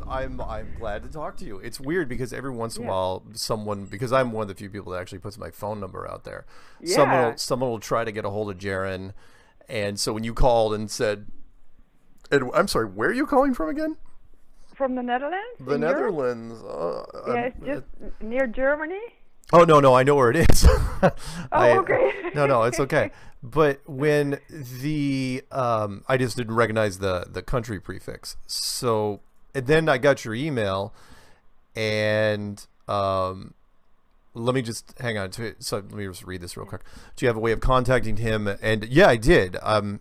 I'm glad to talk to you. It's weird because every once in a Yeah. while someone, because I'm one of the few people that actually puts my phone number out there. Yeah. Someone will try to get a hold of Jaren, and so when you called and said, and I'm sorry, where are you calling from again? From the Netherlands The in Europe? Netherlands. Yeah, it's just near Germany. Oh no, I know where it is. Oh, I no, it's okay. okay. But when the I just didn't recognize the country prefix. So and then I got your email, and let me just hang on to it. So let me just read this real quick. Do you have a way of contacting him? And yeah, I did. In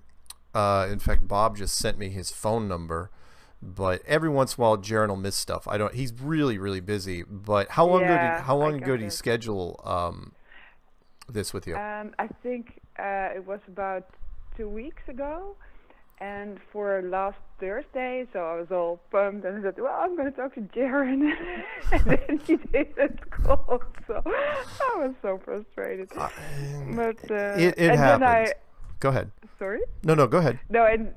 fact, Bob just sent me his phone number. But every once in a while, Jaron will miss stuff. I don't. He's really busy. But Yeah, how I long ago got did he that. schedule this with you? I think it was about 2 weeks ago, and for last Thursday, so I was all pumped and I said, "Well, I'm going to talk to Jaren," and then he didn't call, so I was so frustrated. But It and then happens. Go ahead. sorry, No, go ahead. no, and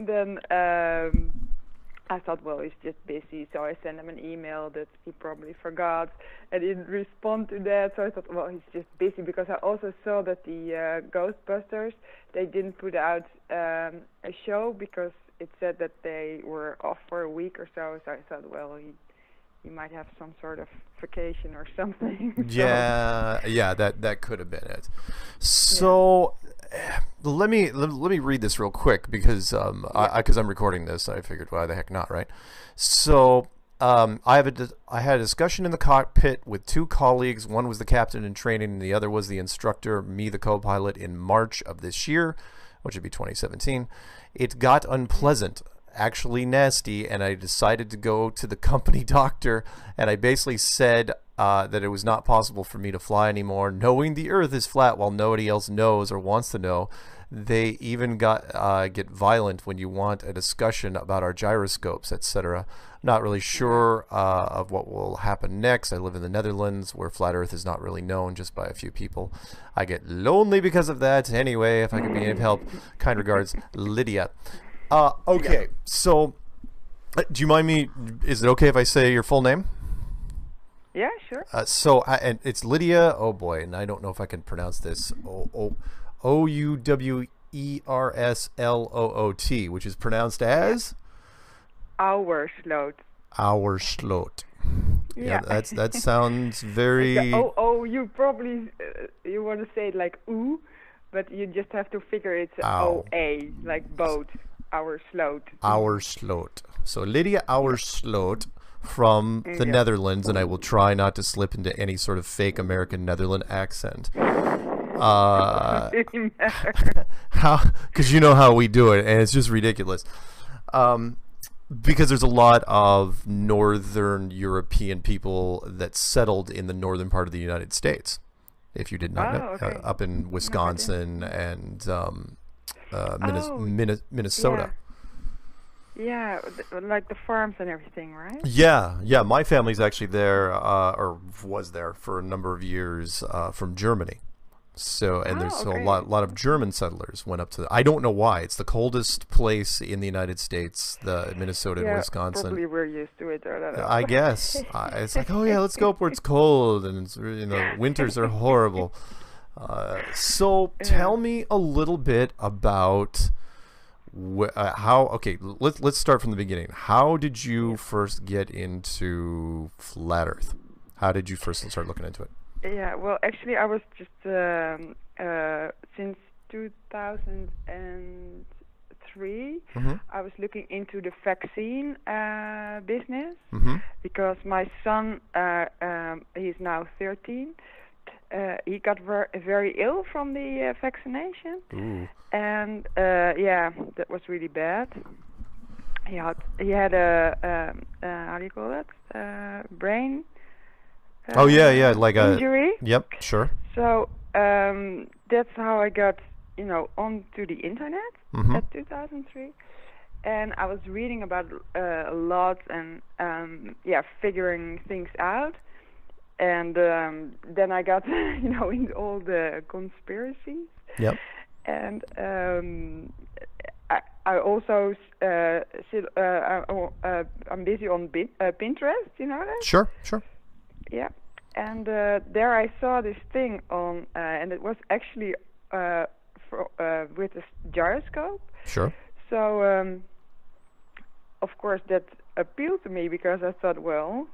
then I thought, well, he's just busy, so I sent him an email that he probably forgot, and he didn't respond to that. So I thought, well, he's just busy, because I also saw that the Ghostbusters, they didn't put out a show because it said that they were off for a week or so. So I thought, well, he might have some sort of vacation or something. So Yeah, that could have been it. yeah, So let me read this real quick because yeah. because I'm recording this. I figured why the heck not, right? So I had a discussion in the cockpit with two colleagues. One was the captain in training, and the other was the instructor, me the co-pilot, in March of this year, which would be 2017. It got unpleasant, actually nasty, and I decided to go to the company doctor, and I basically said that it was not possible for me to fly anymore, knowing the Earth is flat while nobody else knows or wants to know. They even get violent when you want a discussion about our gyroscopes, etc. Not really Yeah. sure of what will happen next. I live in the Netherlands, where flat Earth is not really known, just by a few people. I get lonely because of that. Anyway, if I could be of help, kind regards, Lydia. Yeah. Okay, so do you mind me? Is it okay if I say your full name? Yeah, sure. And it's Lydia. Oh boy, and I don't know if I can pronounce this. Ouwersloot, which is pronounced Yeah. as Our slot. our slot. Yeah, Yeah. that sounds Like the very oh, you probably you want to say it like ooh, but you just have to figure it's ow. O A, like boat, our sloat. Our slot. So Lydia our Yeah. slot from the Yeah. Netherlands, and I will try not to slip into any sort of fake American Netherland accent. Uh, Doesn't really matter. how? Because you know how we do it, and it's just ridiculous. Um, because there's a lot of Northern European people that settled in the northern part of the United States. If you did not know, Oh, okay. up in No idea. Wisconsin and Oh, Minnesota. yeah. Yeah, like the farms and everything, right? Yeah. My family's actually there, or was there for a number of years, from Germany. So, and Oh, there's a okay. lot of German settlers went up to. I don't know why. It's the coldest place in the United States, the Minnesota and Yeah, Wisconsin. probably we're used to it. I don't I guess it's like, oh yeah, let's go up where it's cold, and it's, winters are horrible. So know. tell me a little bit about how. Okay, let's start from the beginning. How did Yeah. you first get into flat Earth? How did you first start looking into it? Yeah, well, actually, I was just since 2003, Mm-hmm. I was looking into the vaccine business, Mm-hmm. because my son, he's now 13. He got very ill from the vaccination, Ooh. and yeah, that was really bad. He had a how do you call that? Brain Oh yeah, like a. injury. Yep, sure. So that's how I got, onto the internet Mm-hmm. at 2003, and I was reading about a lot, and yeah, figuring things out, and then I got into all the conspiracies, Yep. and I also I'm busy on Pinterest. You know that? Sure, sure. Yeah. And there I saw this thing on, and it was actually with a gyroscope. Sure. So, of course, that appealed to me because I thought, well,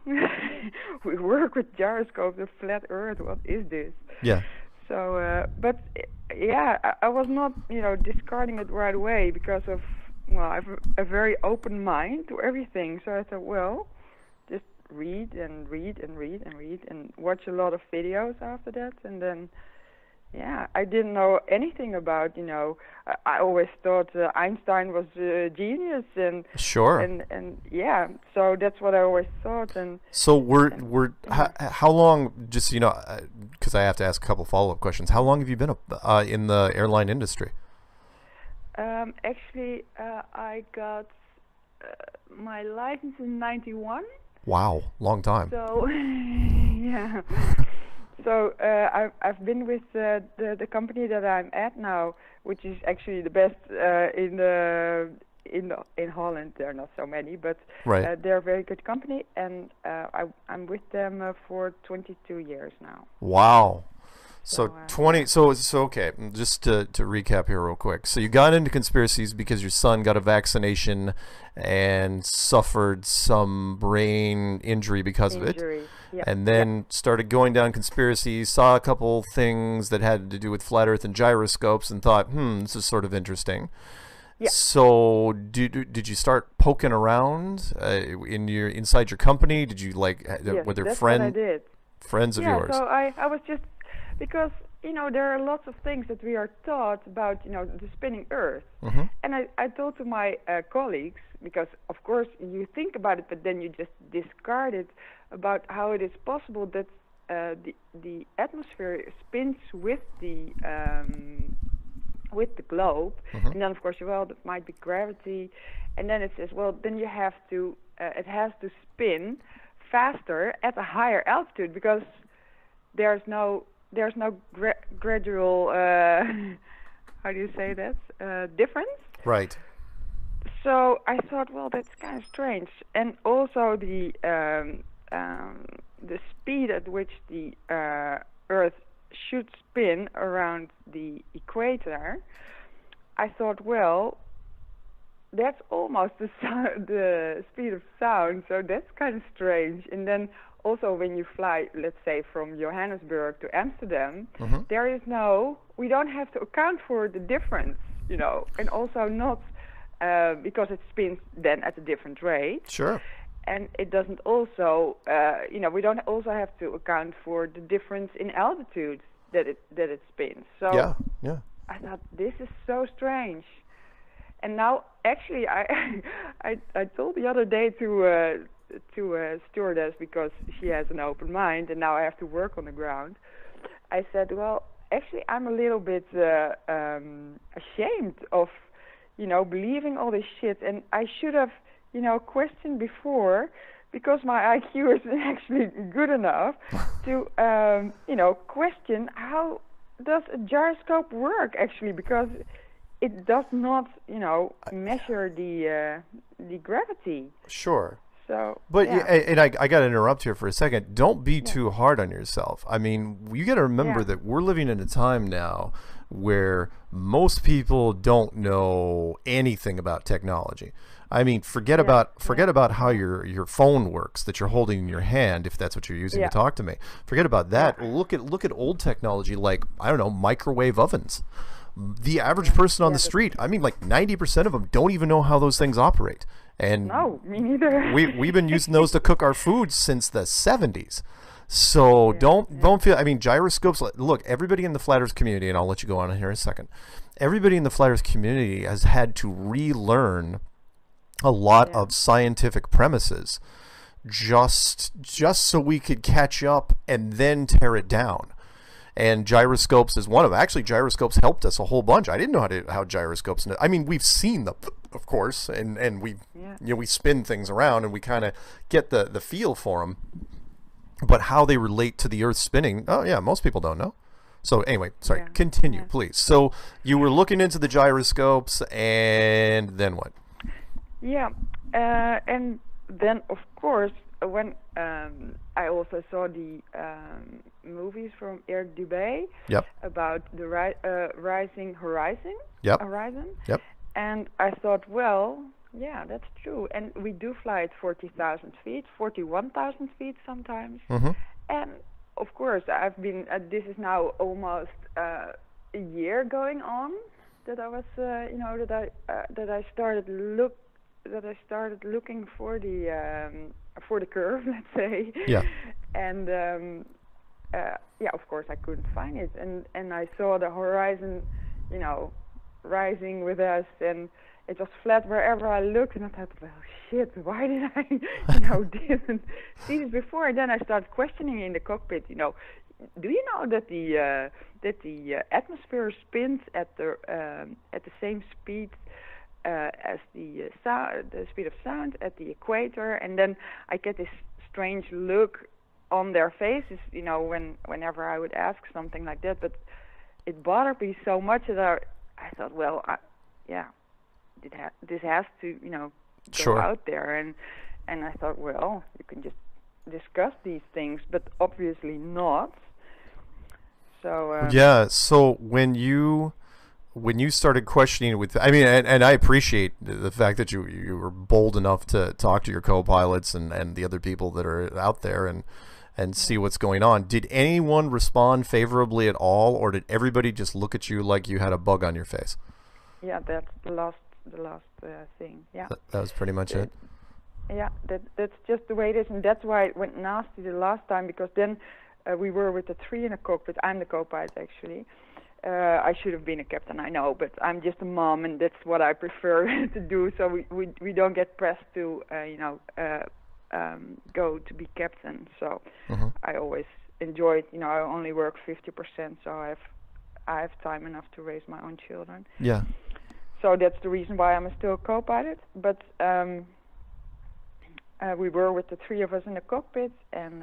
we work with gyroscopes, a flat Earth. What is this? Yeah. So, but yeah, I was not, discarding it right away because of, well, I have a very open mind to everything. So I thought, well, just read and read and read and read and watch a lot of videos after that, and then. Yeah, I didn't know anything about, I always thought Einstein was a genius and sure. And yeah, so that's what I always thought. And so how long, just because I have to ask a couple follow-up questions, how long have you been in the airline industry? Actually, I got my license in '91. Wow, long time. So yeah. So I've been with the company that I'm at now, which is actually the best in Holland. There are not so many, but right. They're a very good company, and I'm with them for 22 years now. Wow. So 20. So okay. Just to recap here real quick. So you got into conspiracies because your son got a vaccination and suffered some brain injury because of it. Yep. And then started going down conspiracies, saw a couple things that had to do with flat Earth and gyroscopes, and thought, this is sort of interesting. Yeah. So did you start poking around inside your company? Did you yes, were there that's what I did. Friends of yours? Yeah, so I was just, because there are lots of things that we are taught about the spinning Earth, and I told to my colleagues, because of course you think about it, but then you just discard it, about how it is possible that the atmosphere spins with the globe, and then of course, well, that might be gravity, and then it says, well, then you have to it has to spin faster at a higher altitude because there's no gradual how do you say that difference? Right. So I thought, well, that's kind of strange, and also the speed at which the Earth should spin around the equator, I thought, well, that's almost the speed of sound, so that's kind of strange. And then also when you fly, let's say, from Johannesburg to Amsterdam, we don't have to account for the difference, and also not because it spins then at a different rate. Sure. And it doesn't also, we don't also have to account for the difference in altitude that it spins. So yeah. I thought, this is so strange. And now, actually, I told the other day to a stewardess, because she has an open mind, and now I have to work on the ground. I said, well, actually, I'm a little bit ashamed of, believing all this shit, and I should have, questioned before, because my IQ isn't actually good enough to, question how does a gyroscope work actually, because it does not, measure the gravity. Sure. So, but yeah. And I got to interrupt here for a second. Don't be too hard on yourself. I mean, you got to remember that we're living in a time now where most people don't know anything about technology. I mean, forget about how your phone works that you're holding in your hand, if that's what you're using to talk to me. Forget about that. Look at old technology like, I don't know, microwave ovens. The average person on the street, I mean, like 90% of them don't even know how those things operate. And no, me neither. we've been using those to cook our food since the 70s. So don't feel, I mean, gyroscopes, look, everybody in the flat Earth community, and I'll let you go on here in a second, everybody in the flat Earth community has had to relearn a lot of scientific premises just so we could catch up and then tear it down. And gyroscopes is one of them. Actually, gyroscopes helped us a whole bunch. I didn't know how gyroscopes. I mean, we've seen them, of course, and we we spin things around and we kind of get the feel for them. But how they relate to the Earth spinning? Oh yeah, most people don't know. So anyway, sorry, Yeah. continue, Yeah. please. So you were looking into the gyroscopes, and then what? Yeah, and then of course when I also saw the movies from Eric Dubé Yep. about the rising horizon, Yep. Yep. and I thought, well, yeah, that's true, and we do fly at 40,000 feet, 41,000 feet sometimes, Mm-hmm. and of course I've been. This is now almost a year going on that I was, that I started looking for the curve, let's say. Yeah. And yeah, of course I couldn't find it, and I saw the horizon, rising with us, and it was flat wherever I looked, and I thought, well, shit, why did I, didn't see this before? And then I started questioning in the cockpit, do you know that the atmosphere spins at the same speed as the speed of sound at the equator? And then I get this strange look on their faces, whenever I would ask something like that. But it bothered me so much that I thought, well, this has to, go Sure. out there, and I thought, well, you can just discuss these things, but obviously not. So Yeah. So when you started questioning with, I mean, and I appreciate the fact that you were bold enough to talk to your co-pilots and the other people that are out there and see what's going on. Did anyone respond favorably at all, or did everybody just look at you like you had a bug on your face? yeah, that's the last thing. Yeah. That was pretty much it. Yeah, that's just the way it is, and that's why it went nasty the last time, because then we were with the three in a cockpit. I'm the co-pilot, actually. I should have been a captain, I know, but I'm just a mom, and that's what I prefer to do. So we don't get pressed to go to be captain. So Mm-hmm. I always enjoy it. I only work 50%, so I have time enough to raise my own children. Yeah. So that's the reason why I'm still a co-pilot. But we were with the three of us in the cockpit, and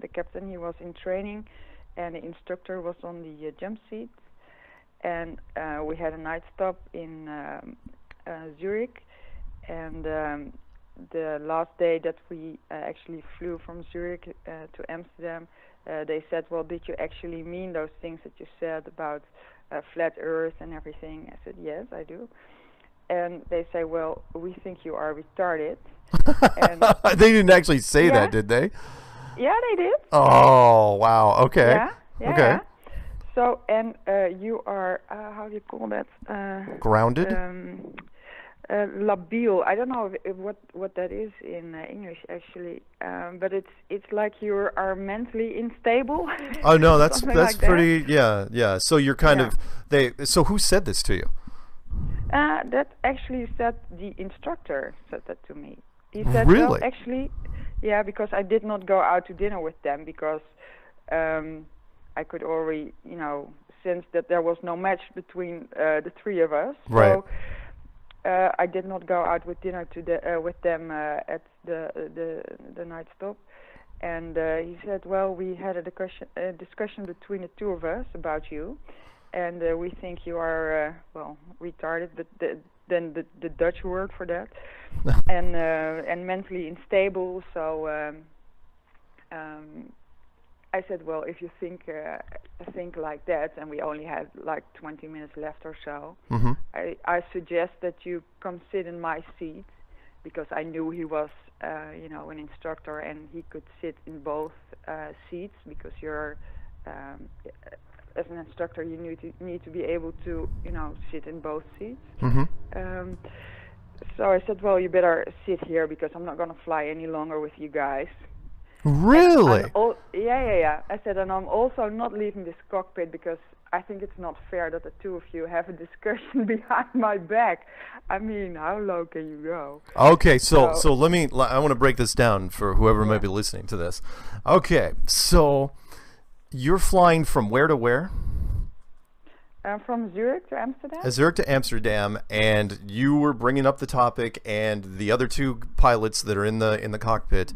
the captain, he was in training, and the instructor was on the jump seat. And we had a night stop in Zurich, and the last day that we actually flew from Zurich to Amsterdam, they said, well, did you actually mean those things that you said about flat Earth and everything? I said, yes, I do. And they say, well, we think you are retarded. And They didn't actually say Yeah. that, did they? yeah, they did. Oh, wow. Okay. Yeah. Okay. Yeah. So, and you are, how do you call that? Grounded? Labiel. I don't know what that is in English, actually, but it's like you are mentally unstable. Oh no, that's Something like that. pretty. Yeah. So you're kind Yeah. of So who said this to you? That actually said the instructor said that to me. He said, well, Really? actually, yeah, because I did not go out to dinner with them because I could already, sense that there was no match between the three of us. Right. So I did not go out with dinner with them at the night stop. And he said, well, we had a discussion between the two of us about you, and we think you are, retarded, but then the Dutch word for that, and mentally unstable. So I said, well, if you think like that, and we only had like 20 minutes left or so, Mm-hmm. I suggest that you come sit in my seat, because I knew he was, an instructor, and he could sit in both seats, because you're, as an instructor, you need to be able to, sit in both seats. Mm-hmm. So I said, well, you better sit here, because I'm not going to fly any longer with you guys. Really? Yeah. I said, and I'm also not leaving this cockpit, because I think it's not fair that the two of you have a discussion behind my back. I mean, how low can you go? Okay, so I want to break this down for whoever might be listening to this. Okay, so you're flying from where to where? From Zurich to Amsterdam. Zurich to Amsterdam, and you were bringing up the topic, and the other two pilots that are in the cockpit,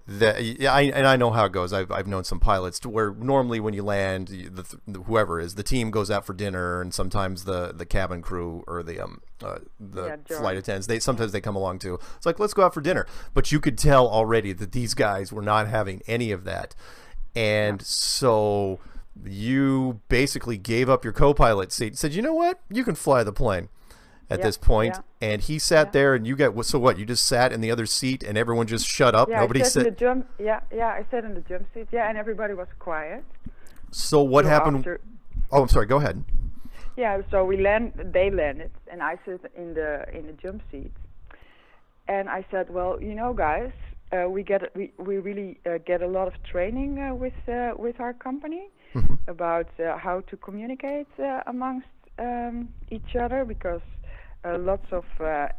That yeah, and I know how it goes. I've known some pilots to where normally when you land, whoever is the team goes out for dinner, and sometimes the cabin crew or the flight attendants sometimes they come along too. It's like, let's go out for dinner, but you could tell already that these guys were not having any of that, and so you basically gave up your co-pilot seat and said, you know what, you can fly the plane at this point. And he sat there, and you got, so what, you just sat in the other seat and everyone just shut up? Nobody said in the jump. I sat in the jump seat, and everybody was quiet. So what happened? Oh, I'm sorry, go ahead. Yeah, so they landed, and I sat in the jump seat. And I said, well, you know, guys, we really get a lot of training with our company about how to communicate amongst each other, because lots of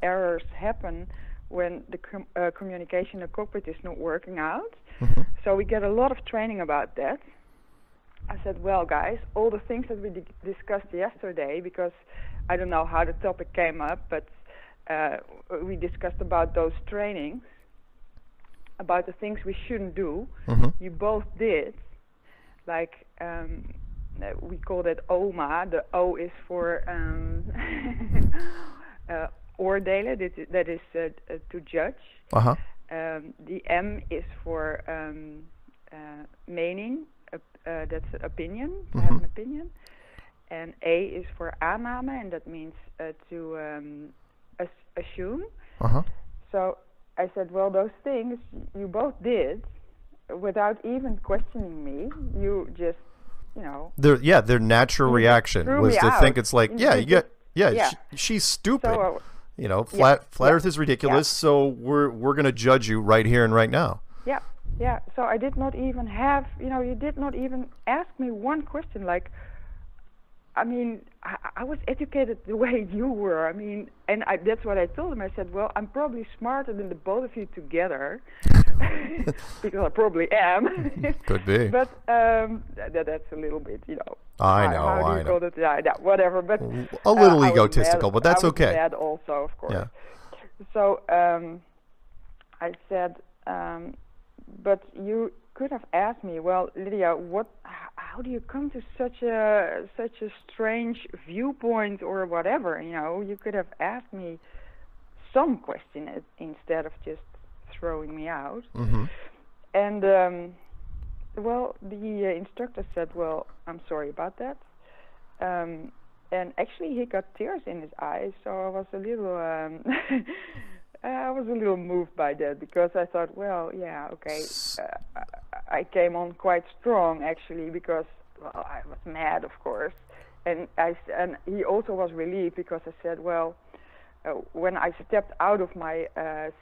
errors happen when the communication in the cockpit is not working out. So we get a lot of training about that. I said, well, guys, all the things that we discussed yesterday, because I don't know how the topic came up, but we discussed about those trainings, about the things we shouldn't do. You both did. Like, we call that OMA. The O is for oordelen, that is to judge. The M is for mening, that's opinion, to have an opinion. And A is for aanname, and that means to assume. So I said, well, those things you both did without even questioning me. You just, you know. Their natural reaction was to think it's like, she's stupid. So, you know, flat Earth is ridiculous, so we're going to judge you right here and right now. Yeah. So I did not even have, you did not even ask me one question. Like, I mean, I was educated the way you were. I mean, and that's what I told him. I said, well, I'm probably smarter than the both of you together, because I probably am. Could be. But that's a little bit, I know. How do you call it? Yeah, whatever. But a little egotistical, but that's okay. I was mad also, of course. Yeah. So I said, but you could have asked me, well, Lydia, how do you come to such a strange viewpoint or whatever? You could have asked me some question instead of just throwing me out. And well, the instructor said, well, I'm sorry about that. And actually, he got tears in his eyes, so I was a little moved by that, because I thought, well, yeah, okay. I came on quite strong, actually, because, well, I was mad, of course. And he also was relieved, because I said, well, when I stepped out of my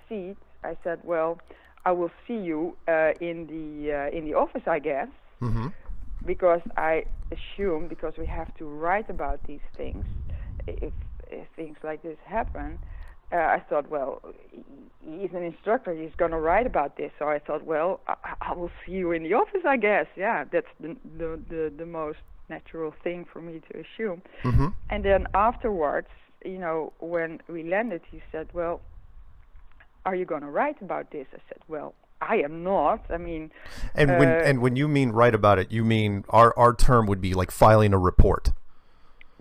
seat, I said, well, I will see you in the office, I guess, because I assume, because we have to write about these things, if things like this happen. I thought, well, he's an instructor, he's going to write about this. So I thought, well, I will see you in the office, I guess. Yeah, that's the most natural thing for me to assume. And then afterwards, when we landed, he said, well, are you going to write about this? I said, well, I am not. I mean... And when you mean write about it, you mean our term would be like filing a report.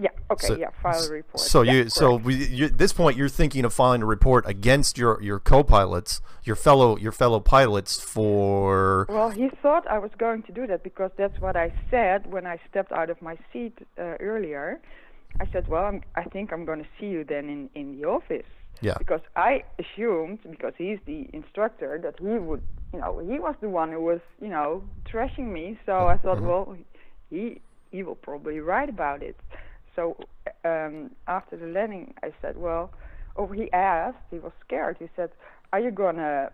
Yeah. Okay. File a report. So at this point, you're thinking of filing a report against your co-pilots, your fellow pilots for. Well, he thought I was going to do that, because that's what I said when I stepped out of my seat earlier. I said, well, I think I'm going to see you then in the office. Yeah. Because I assumed, because he's the instructor, that he would, he was the one who was, trashing me. So I thought, well, he will probably write about it. So after the landing, I said, well, he asked, he was scared. He said, are you going to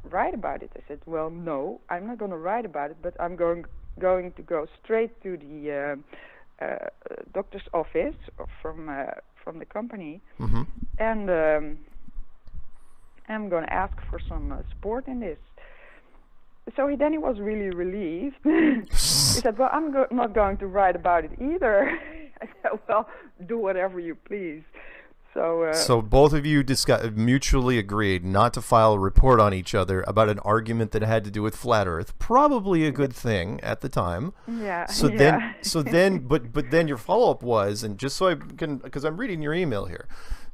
write about it? I said, well, no, I'm not going to write about it, but I'm going to go straight to the doctor's office from the company, and I'm going to ask for some support in this. So he was really relieved. He said, well, I'm not going to write about it either. I said, well, do whatever you please. So both of you mutually agreed not to file a report on each other about an argument that had to do with flat Earth. Probably a good thing at the time. Yeah. So yeah. but then your follow-up was, and just so I can, because I'm reading your email here,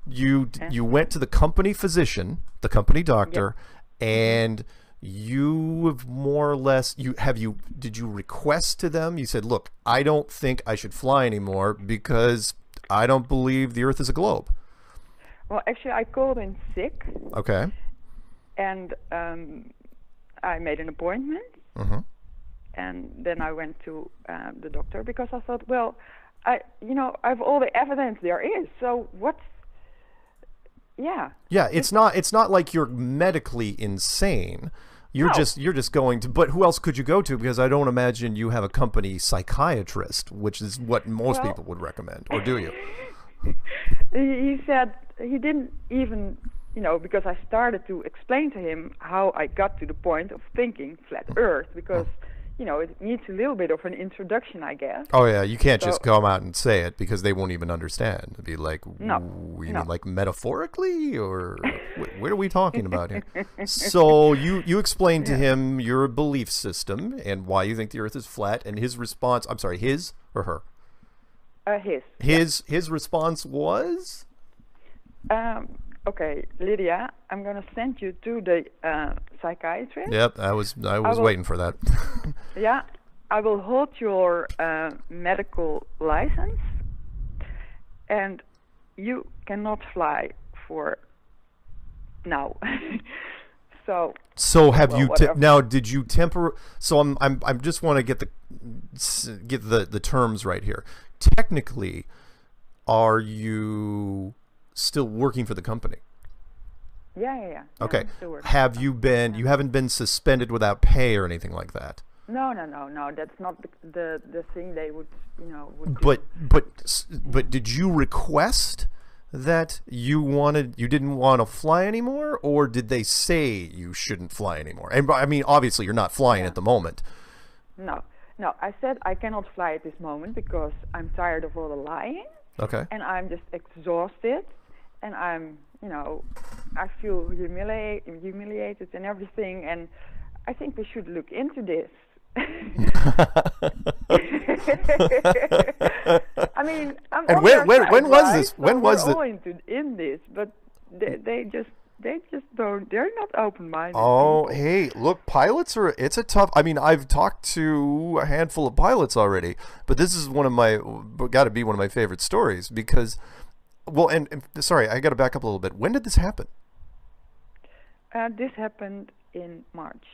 you went to the company physician, the company doctor, and you have more or less did you request to them? You said, look, I don't think I should fly anymore because I don't believe the Earth is a globe. Well, actually, I called in sick. Okay. And I made an appointment. Mm-hmm. And then I went to the doctor because I thought, well, I have all the evidence there is. So what's, yeah. Yeah, it's not like you're medically insane. You're just going to, but who else could you go to? Because I don't imagine you have a company psychiatrist, which is what most people would recommend. Or do you? He said he didn't even, because I started to explain to him how I got to the point of thinking flat Earth, because, it needs a little bit of an introduction, I guess. Oh, yeah, you can't just come out and say it because they won't even understand. It'd be like, no. You mean like metaphorically, or what are we talking about here? So you explained to him your belief system and why you think the Earth is flat, and his response, I'm sorry, his or her? His response was? Okay, Lydia, I'm going to send you to the psychiatrist. Yep, I was waiting for that. Yeah, I will hold your medical license, and you cannot fly for now. So have you now? Did you So I'm just want to get the terms right here. Technically, are you still working for the company? Yeah. Okay. Have you been? You haven't been suspended without pay or anything like that? No. That's not the thing they would would do. But did you request that you didn't want to fly anymore, or did they say you shouldn't fly anymore? And I mean, obviously, you're not flying at the moment. No. I said I cannot fly at this moment because I'm tired of all the lying. Okay. And I'm just exhausted, and I'm, I feel humiliated and everything, and I think we should look into this. I mean, I'm and when was this? When was it? All in this, but they just don't. They're not open-minded. Oh, people. Hey, look, pilots it's a tough. I mean, I've talked to a handful of pilots already, but this is got to be one of my favorite stories because, well, and sorry, I got to back up a little bit. When did this happen? This happened in March.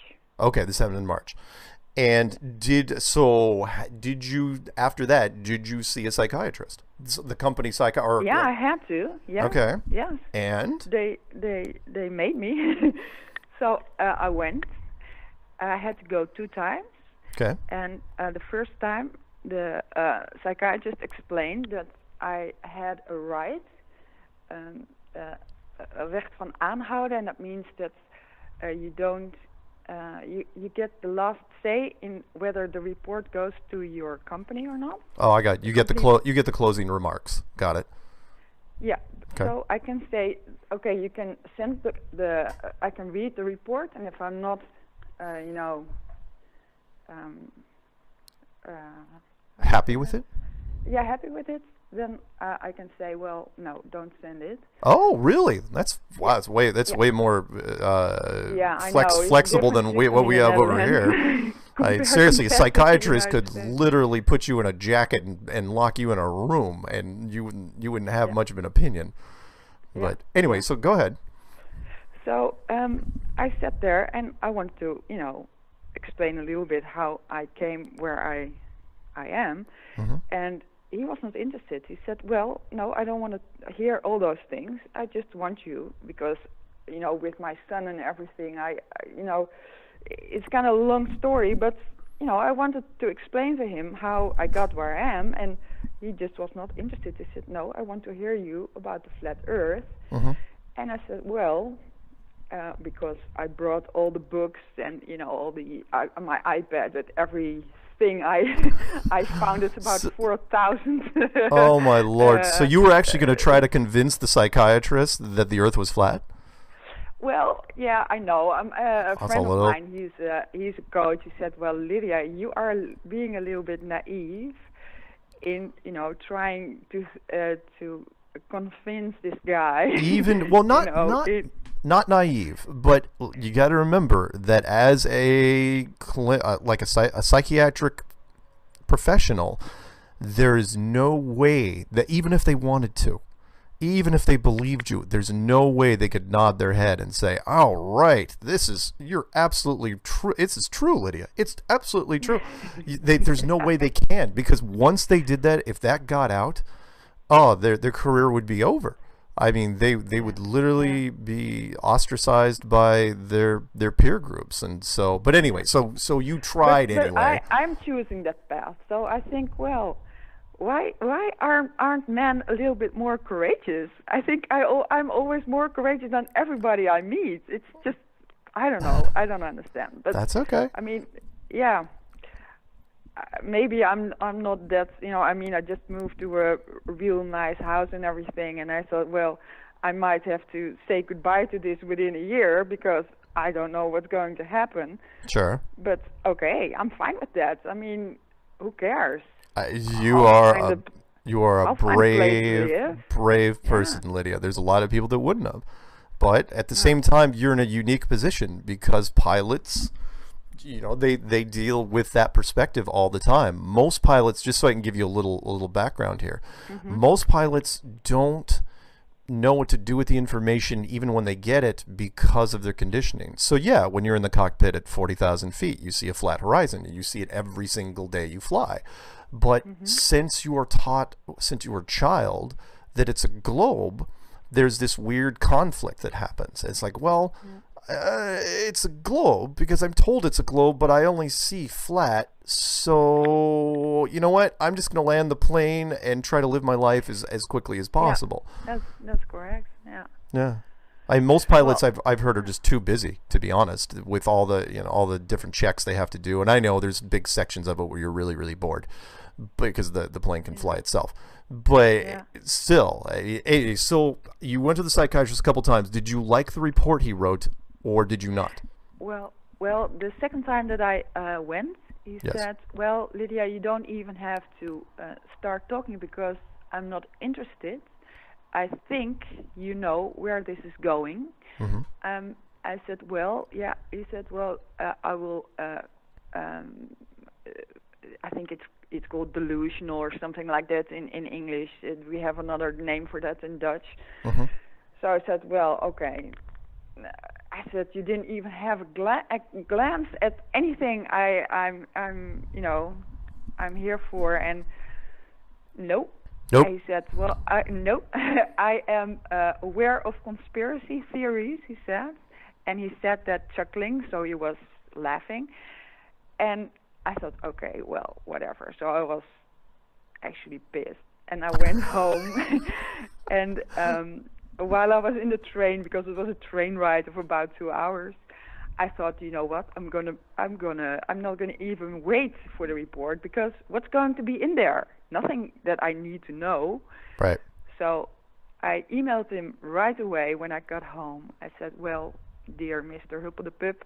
Okay, this happened in March. And did you after that? Did you see a psychiatrist? The company psychiatrist? Yeah, I had to. Yeah. Okay. Yes. And they made me. So I went. I had to go 2 times. Okay. And the first time, the psychiatrist explained that I had a right, a recht van aanhouden, and that means that you don't. You get the last say in whether the report goes to your company or not. Oh, I got it. You get the closing remarks. Got it. Yeah. Okay. So I can say, okay, you can send I can read the report, and if I'm not, happy with it? Yeah, happy with it. Then I can say, well, no, don't send it. Oh, really? That's way more flexible than what we have over here. Seriously, a psychiatrist could literally put you in a jacket and lock you in a room, and you wouldn't have much of an opinion. But anyway, so go ahead. So I sat there, and I want to, explain a little bit how I came where I am, and he was not interested. He said, well, no, I don't want to hear all those things. I just want you because, with my son and everything, it's kind of a long story, but, I wanted to explain to him how I got where I am, and he just was not interested. He said, no, I want to hear you about the flat Earth. And I said, well, because I brought all the books and, all my iPad with every thing I I found is about 4,000. Oh my lord! So you were actually going to try to convince the psychiatrist that the Earth was flat? Well, yeah, I know. A That's friend a of little- mine. He's a coach. He said, "Well, Lydia, you are being a little bit naive in trying to convince this guy." Even well, not You know, not it- not naive, but you got to remember that as a psychiatric professional, there is no way that even if they wanted to, even if they believed you, there's no way they could nod their head and say, "Oh, right, you're absolutely true. It's true, Lydia. It's absolutely true." There's no way they can, because once they did that, if that got out, oh, their career would be over. I mean, they would literally be ostracized by their peer groups, and so. But anyway, so you tried but anyway. I'm choosing that path. So I think, well, why aren't men a little bit more courageous? I think I'm always more courageous than everybody I meet. It's just, I don't know. I don't understand. But That's okay. I mean, yeah. Maybe I'm not that, I mean, I just moved to a real nice house and everything, and I thought, well, I might have to say goodbye to this within a year because I don't know what's going to happen. Sure. But okay, I'm fine with that. I mean, who cares? You are a I'll find a place to live. brave person, Lydia. There's a lot of people that wouldn't have. But at the same time, you're in a unique position because pilots, they deal with that perspective all the time. Most pilots, just so I can give you a little background here, most pilots don't know what to do with the information even when they get it because of their conditioning. So yeah, when you're in the cockpit at 40,000 feet, you see a flat horizon. You see it every single day you fly. But since you are taught, since you were a child, that it's a globe, there's this weird conflict that happens. It's like, well, it's a globe because I'm told it's a globe, but I only see flat. So you know what? I'm just going to land the plane and try to live my life as quickly as possible. Yeah, that's correct. Yeah. Yeah. Most pilots I've heard are just too busy, to be honest, with all the different checks they have to do. And I know there's big sections of it where you're really, really bored because the plane can fly itself. But still, so you went to the psychiatrist a couple times. Did you like the report he wrote, or did you not? Well, the second time that I went, he said, "Well, Lydia, you don't even have to start talking because I'm not interested. I think you know where this is going." I said, "Well, yeah." He said, "Well, I will. I think it's called delusional or something like that in English. We have another name for that in Dutch." So I said, "Well, okay." I said, "You didn't even have a glance at anything I'm here for," and nope. Nope. He said, "Well, nope. I am aware of conspiracy theories," he said. And he said that chuckling, so he was laughing. And I thought, okay, well, whatever. So I was actually pissed. And I went home. And while I was in the train, because it was a train ride of about 2 hours, I thought, you know what, I'm not gonna even wait for the report, because what's going to be in there? Nothing that I need to know. Right. So I emailed him right away when I got home. I said, "Well, dear Mr. Huppeldepup,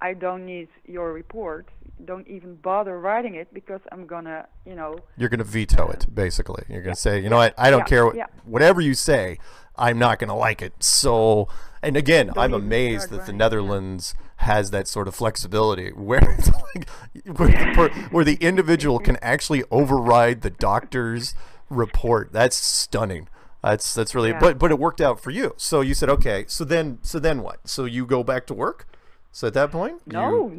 I don't need your report. Don't even bother writing it, because I'm gonna, You're gonna veto it, basically. You're gonna say, you know what, I don't care whatever you say, I'm not gonna like it. So, and again, I'm amazed that the Netherlands has that sort of flexibility where it's like, where the individual can actually override the doctor's report. That's stunning. That's really, but it worked out for you. So you said, okay, so then what? So you go back to work? So at that point, no,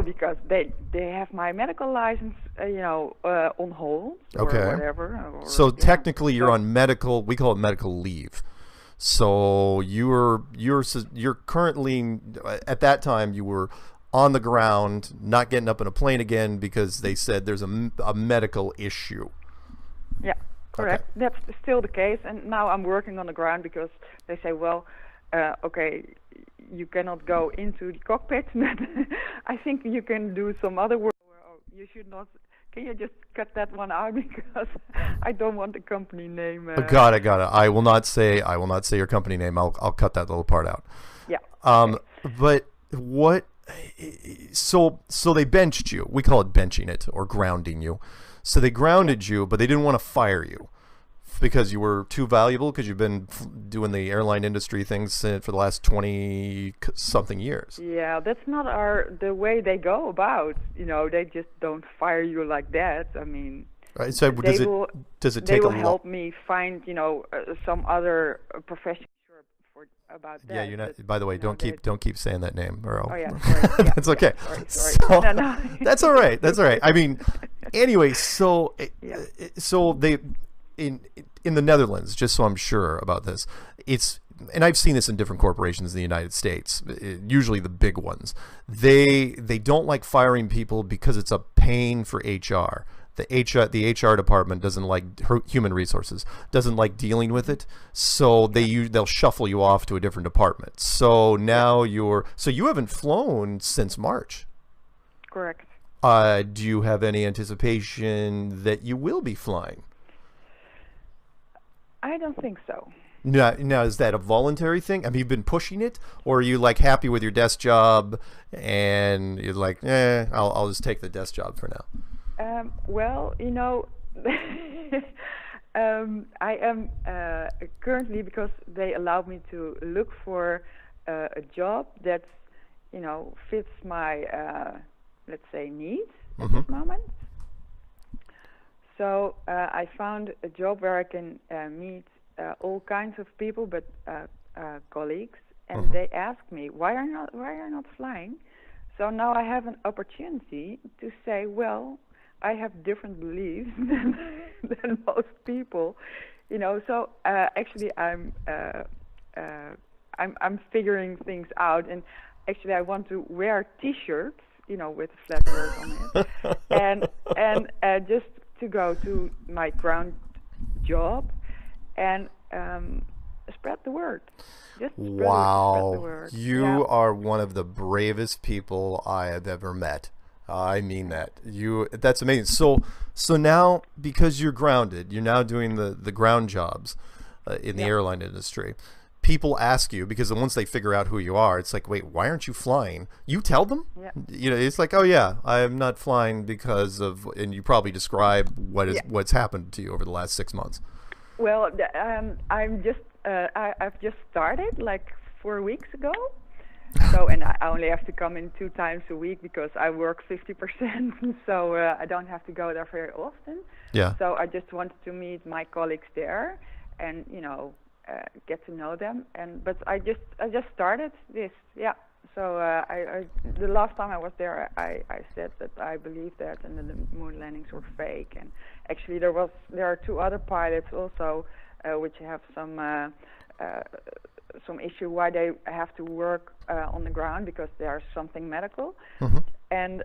because they have my medical license, on hold or whatever. So technically, you're on medical. We call it medical leave. So you're currently, at that time, you were on the ground, not getting up in a plane again because they said there's a medical issue. Yeah, correct. Okay. That's still the case, and now I'm working on the ground because they say, well, okay, you cannot go into the cockpit, but I think you can do some other work. you should not. Can you just cut that one out because I don't want the company name. Got it. I will not say your company name. I'll cut that little part out. Yeah. Okay. But what? So they benched you. We call it benching it or grounding you. So they grounded you, but they didn't want to fire you because you were too valuable, because you've been doing the airline industry things for the last 20 something years. Yeah, that's not the way they go about. They just don't fire you like that. I mean, right. So does it take they will help me find some other profession about that. Yeah, you're not. By the way, don't keep saying that name, or I'll. Oh yeah, sorry. That's okay. Sorry. So, No. That's all right. That's all right. I mean, anyway, so they in the Netherlands, just so I'm sure about this, and I've seen this in different corporations in the United States, usually the big ones. They don't like firing people because it's a pain for HR. The HR department doesn't like human resources, doesn't like dealing with it, so they'll shuffle you off to a different department. So now you haven't flown since March. Correct. Do you have any anticipation that you will be flying? I don't think so. Now, is that a voluntary thing? Have you been pushing it, or are you like happy with your desk job and you're like, I'll just take the desk job for now? Well, I am currently, because they allowed me to look for a job that, fits my, let's say, needs at this moment. So I found a job where I can meet all kinds of people, but colleagues, and they asked me, why are you not flying? So now I have an opportunity to say, well, I have different beliefs than most people, So actually, I'm figuring things out, and actually, I want to wear T-shirts, with flat words on it, and just to go to my ground job and spread the word. Just spread the word. You are one of the bravest people I have ever met. I mean that. That's amazing. So now, because you're grounded, you're now doing the ground jobs in the airline industry. People ask you, because once they figure out who you are, it's like, wait, why aren't you flying? You tell them. Yeah. It's like, oh yeah, I'm not flying because of, and you probably describe what's happened to you over the last 6 months. Well, I've just started like 4 weeks ago. So, and I only have to come in 2 times a week because I work 50%, so I don't have to go there very often. Yeah. So I just wanted to meet my colleagues there, and get to know them. But I just started this. Yeah. So the last time I was there, I said that I believed that, and that the moon landings were fake. And actually, there are 2 other pilots also, which have some issue why they have to work on the ground because there's something medical, and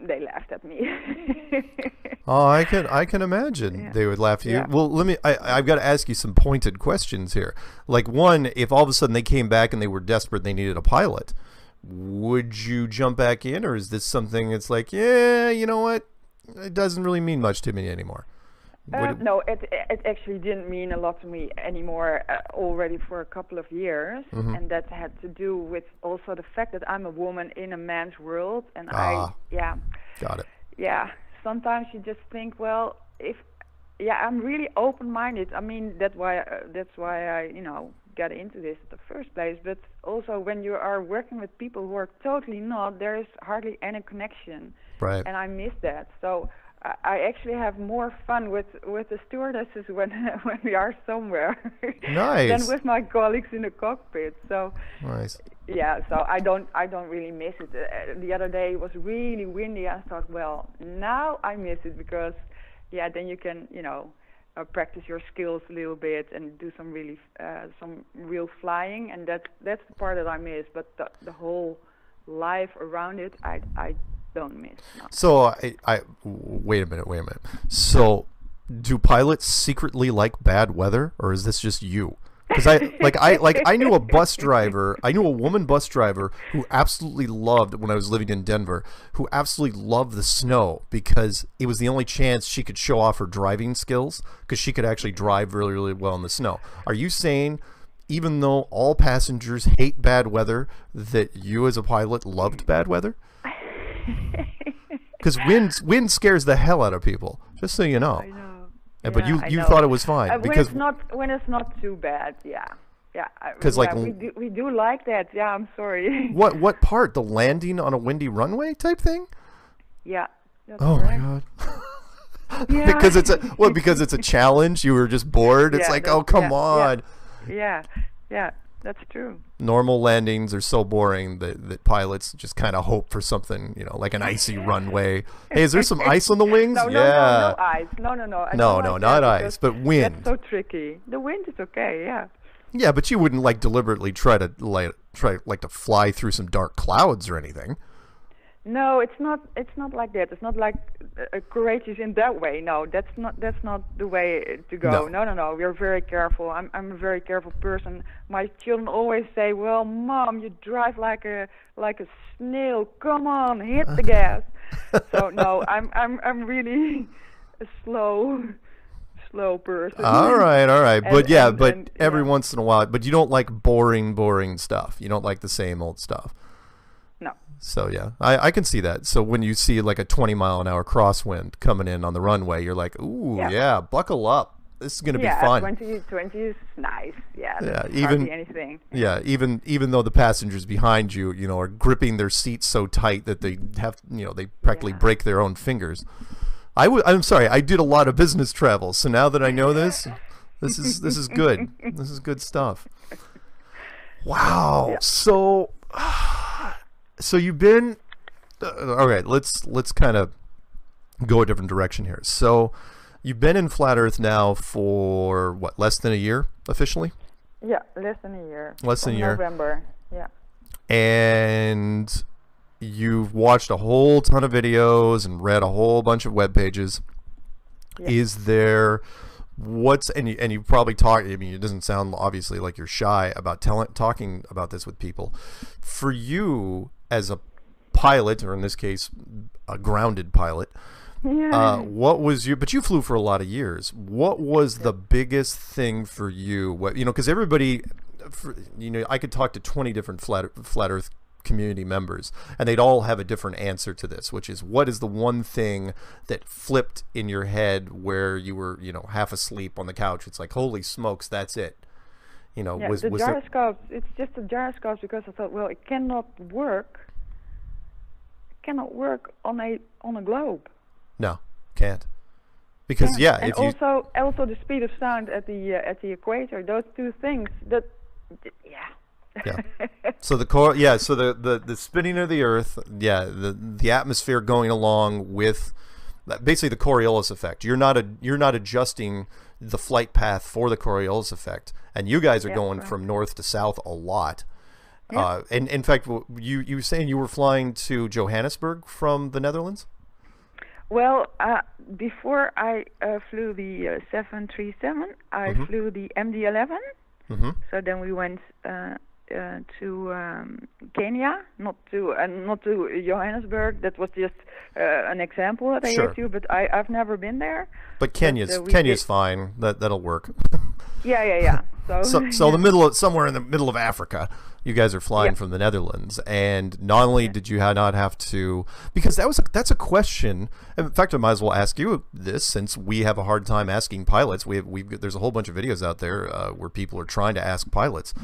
they laughed at me. Oh, I can imagine they would laugh at you. Yeah. Well, I've got to ask you some pointed questions here. Like, one, if all of a sudden they came back and they were desperate and they needed a pilot, would you jump back in, or is this something it's like, yeah, you know what, it doesn't really mean much to me anymore? No, it actually didn't mean a lot to me anymore already for a couple of years, and that had to do with also the fact that I'm a woman in a man's world, and got it. Yeah, sometimes you just think, well, I'm really open-minded. I mean, that's why I got into this in the first place. But also, when you are working with people who are totally not, there is hardly any connection, right? And I miss that. So I actually have more fun with the stewardesses when we are somewhere nice. than with my colleagues in the cockpit. So nice. Yeah, so I don't really miss it. The other day it was really windy. I thought, well, now I miss it because, then you can practice your skills a little bit and do some real flying, and that's the part that I miss. But the whole life around it, I don't miss. No. So I wait a minute. So do pilots secretly like bad weather, or is this just you? Because I knew a bus driver. I knew a woman bus driver who absolutely loved, when I was living in Denver, who absolutely loved the snow because it was the only chance she could show off her driving skills, because she could actually drive really, really well in the snow. Are you saying, even though all passengers hate bad weather, that you as a pilot loved bad weather? Because wind scares the hell out of people, just so you know. I know. But you thought it was fine because when it's not too bad, yeah. Because we do like that. Yeah, I'm sorry. What part? The landing on a windy runway type thing? Yeah. That's oh correct. my god. Yeah. because it's a challenge. You were just bored. It's like, oh come on. Yeah, that's true. Normal landings are so boring that pilots just kind of hope for something, like an icy runway. Hey, is there some ice on the wings? No ice. No. No, not ice, but wind. That's so tricky. The wind is okay, yeah. Yeah, but you wouldn't deliberately try to fly through some dark clouds or anything. No, it's not like that. It's not like courageous in that way. No, that's not the way to go. No. We're very careful. I'm a very careful person. My children always say, "Well, Mom, you drive like a snail. Come on, hit the gas." So no, I'm really a slow person. All right. But every once in a while, but you don't like boring stuff. You don't like the same old stuff. No. So yeah, I can see that. So when you see like a 20-mile-an-hour crosswind coming in on the runway, you're like, ooh, yeah, buckle up. This is going to be fun. 20 is nice. Yeah. Even anything. Yeah, even though the passengers behind you, are gripping their seats so tight that they have, they practically break their own fingers. I'm sorry, I did a lot of business travel, so now that I know this is good. This is good stuff. Wow. Yeah. So you've been okay. Let's kind of go a different direction here. So you've been in Flat Earth now for what, less than a year officially? Yeah, less than a year. Less than a year. November. Yeah. And you've watched a whole ton of videos and read a whole bunch of web pages. Yeah. Is there and you probably talk, I mean, it doesn't sound obviously like you're shy about talking about this with people. For you as a pilot, or in this case a grounded pilot, but you flew for a lot of years. What was the biggest thing for you? Because everybody, I could talk to 20 different flat Earth community members, and they'd all have a different answer to this, which is, what is the one thing that flipped in your head where you were, half asleep on the couch? It's like, holy smokes, that's it. The gyroscopes. It's just the gyroscopes, because I thought, well, it cannot work. It cannot work on a globe. No, can't. Because and also the speed of sound at the equator. Those two things. Yeah. So the spinning of the Earth, the atmosphere going along with basically the Coriolis effect. You're not adjusting the flight path for the Coriolis effect, and you guys are going from north to south a lot. Yeah. And in fact, you were saying you were flying to Johannesburg from the Netherlands? Well, before I flew the 737, I flew the MD-11. Mm-hmm. So then we went to Kenya, not to Johannesburg. That was just an example that I gave you, but I've never been there. But Kenya's fine. That'll work. Yeah. So somewhere in the middle of Africa, you guys are flying from the Netherlands, and not only did you not have to, because that's a question. In fact, I might as well ask you this, since we have a hard time asking pilots. There's a whole bunch of videos out there where people are trying to ask pilots.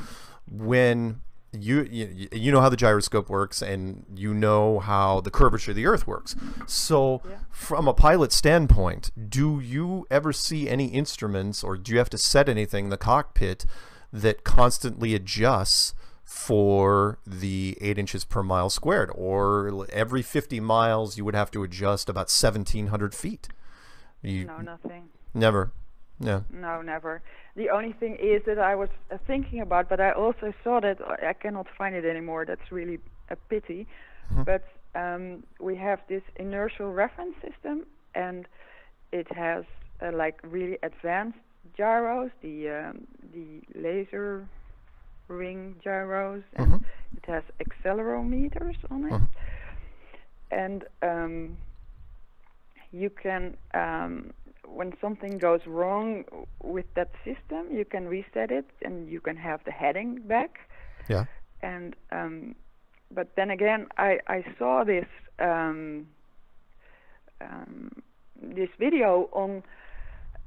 When you know how the gyroscope works, and you know how the curvature of the Earth works. So from a pilot standpoint, do you ever see any instruments, or do you have to set anything in the cockpit that constantly adjusts for the 8 inches per mile squared? Or every 50 miles you would have to adjust about 1,700 feet? No, nothing. Never. Yeah. No, never. The only thing is that I was thinking about, but I also saw that I cannot find it anymore. That's really a pity. Mm-hmm. But we have this inertial reference system, and it has really advanced gyros, the laser ring gyros, and it has accelerometers on it, and you can when something goes wrong with that system, you can reset it and you can have the heading back. Yeah. And but then again, I saw this this video on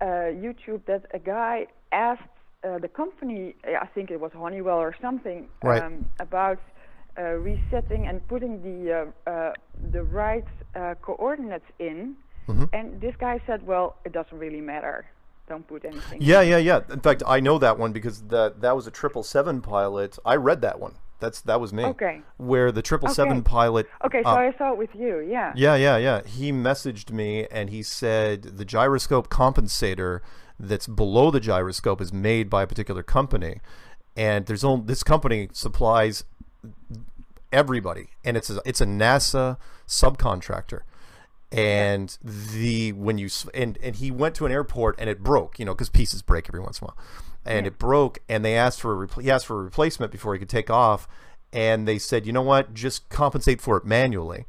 YouTube that a guy asked the company, I think it was Honeywell or something, right. About resetting and putting the right coordinates in. And this guy said, well, it doesn't really matter. Don't put anything. Yeah. In fact, I know that one because that was a 777 pilot. I read that one. That was me. Okay. Where the 777 pilot. Okay, so I saw it with you. Yeah. Yeah. He messaged me and he said the gyroscope compensator that's below the gyroscope is made by a particular company, and this company supplies everybody, and it's a NASA subcontractor. And he went to an airport and it broke, because pieces break every once in a while, and it broke, and they asked for he asked for a replacement before he could take off, and they said, you know what, just compensate for it manually.